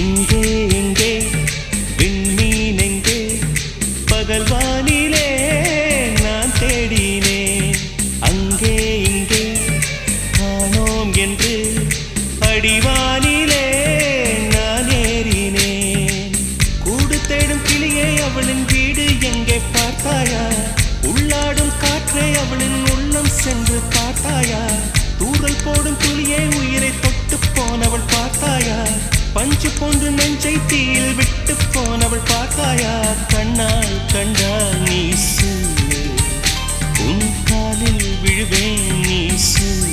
எங்கே எங்கே விண்மீன் எங்கே பகல் வானிலே நான் தேடினேன் அங்கே இங்கே காணோம் என்று அடிவானிலே நான் ஏறினேன் கூடு தேடும் கிளியே அவளின் வீடு எங்கே பார்த்தாயா உள்ளாடும் காற்றே அவளின் உள்ளம் சென்று பார்த்தாயா தூரல் போடும் துளியே உயிரை தொட்டு போனவள் பார்த்தாயா பஞ்சு போன்று நெஞ்சை தீயில் விட்டு போனவள் பார்த்தாயா கண்ணால் கண்டால் நீ சொல்லு உன் காலில் விழுவேன் நீ சொல்லு